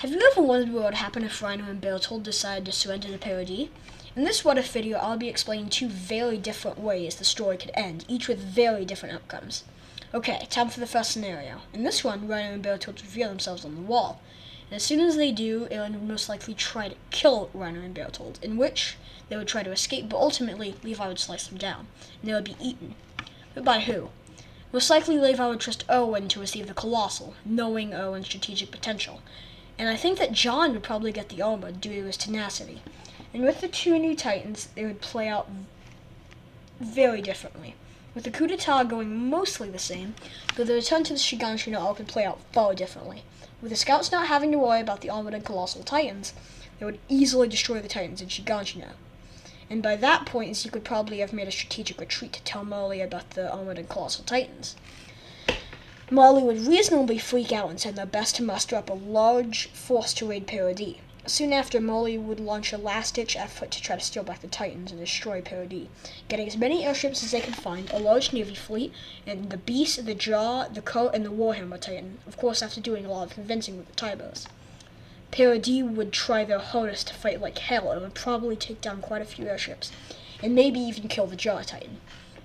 Have you ever wondered what would happen if Reiner and Berthold decided to surrender the parody? In this What If video, I'll be explaining two very different ways the story could end, each with very different outcomes. Okay, time for the first scenario. In this one, Reiner and Berthold reveal themselves on the wall. And as soon as they do, Aaron would most likely try to kill Reiner and Berthold, in which they would try to escape, but ultimately Levi would slice them down, and they would be eaten. But by who? Most likely Levi would trust Owen to receive the Colossal, knowing Owen's strategic potential. And I think that John would probably get the armor due to his tenacity. And with the two new Titans, they would play out very differently. With the coup d'etat going mostly the same, but the return to the Shiganshina arc would play out far differently. With the Scouts not having to worry about the armored and colossal Titans, they would easily destroy the Titans in Shiganshina. And by that point, Zeke would probably have made a strategic retreat to tell Marley about the armored and colossal Titans. Marley would reasonably freak out and send their best to muster up a large force to raid Paradis. Soon after, Marley would launch a last-ditch effort to try to steal back the Titans and destroy Paradis, getting as many airships as they could find, a large navy fleet, and the Beast, the Jaw, the Coat, and the Warhammer Titan, of course after doing a lot of convincing with the Tibers. Paradis would try their hardest to fight like hell and would probably take down quite a few airships, and maybe even kill the Jaw Titan.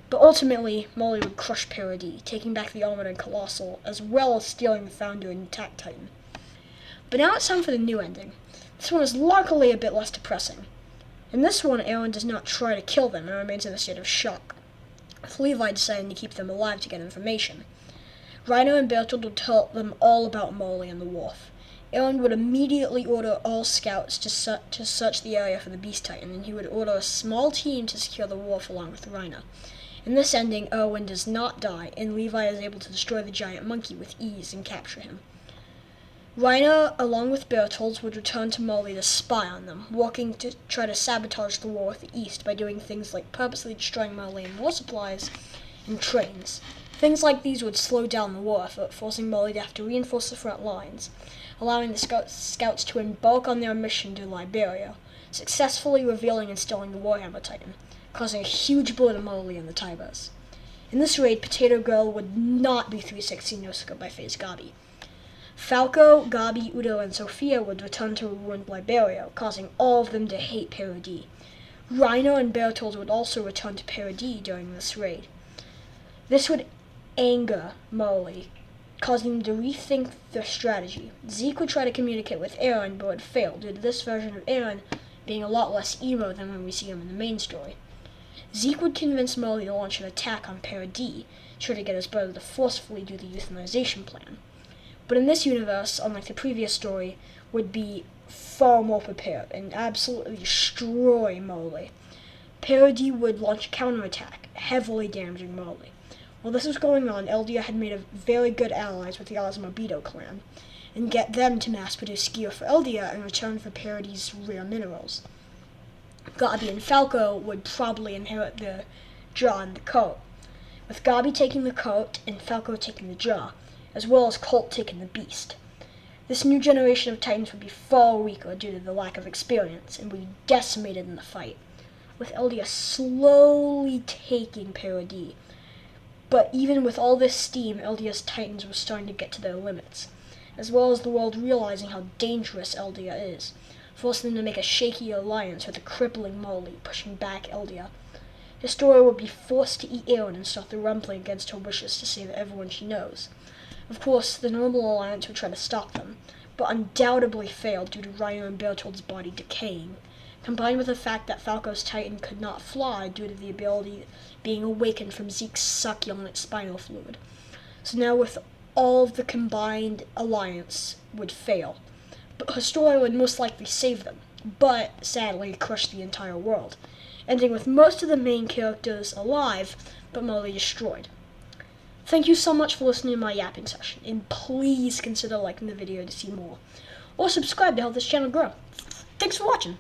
But ultimately, Marley would crush Paradis, taking back the Armored and Colossal, as well as stealing the Founder and Attack Titan. But now it's time for the new ending. This one is luckily a bit less depressing. In this one, Aaron does not try to kill them and remains in a state of shock, with Levi deciding to keep them alive to get information. Reiner and Berthold would tell them all about Marley and the Wharf. Aaron would immediately order all scouts to search the area for the Beast Titan, and he would order a small team to secure the Wharf along with Reiner. In this ending, Owen does not die, and Levi is able to destroy the giant monkey with ease and capture him. Reiner, along with Berthold, would return to Marley to spy on them, working to try to sabotage the war with the East by doing things like purposely destroying Marley and war supplies and trains. Things like these would slow down the war effort, forcing Marley to have to reinforce the front lines, allowing the scouts to embark on their mission to Liberia, successfully revealing and stealing the Warhammer Titan, causing a huge blow to Marley and the Tibers. In this raid, Potato Girl would not be 360 no-scope by FaZe Gabi. Falco, Gabi, Udo, and Sophia would return to ruined Liberia, causing all of them to hate Paradis. Reiner and Berthold would also return to Paradis during this raid. This would anger Marley, causing them to rethink their strategy. Zeke would try to communicate with Aaron, but would fail due to this version of Aaron being a lot less emo than when we see him in the main story. Zeke would convince Marley to launch an attack on Paradis, sure to get his brother to forcefully do the euthanization plan. But in this universe, unlike the previous story, would be far more prepared and absolutely destroy Marley. Paradis would launch a counterattack, heavily damaging Marley. While this was going on, Eldia had made a very good allies with the Osmobido clan, and get them to mass-produce gear for Eldia in return for Paradis' rare minerals. Gabi and Falco would probably inherit the Jaw and the Coat, with Gabi taking the Coat and Falco taking the Jaw, as well as Colt taking the Beast. This new generation of Titans would be far weaker due to the lack of experience, and would be decimated in the fight, with Eldia slowly taking Paradis. But even with all this steam, Eldia's Titans were starting to get to their limits, as well as the world realizing how dangerous Eldia is, forcing them to make a shaky alliance with a crippling Marley, pushing back Eldia. Historia would be forced to eat Aaron and start the rumbling against her wishes to save everyone she knows. Of course, the normal alliance would try to stop them, but undoubtedly failed due to Reiner and Berthold's body decaying, combined with the fact that Falco's Titan could not fly due to the ability being awakened from Zeke's succulent spinal fluid. So now with all of the combined alliance would fail. But Historia would most likely save them, but sadly crush the entire world, ending with most of the main characters alive, but Marley destroyed. Thank you so much for listening to my yapping session, and please consider liking the video to see more, or subscribe to help this channel grow. Thanks for watching.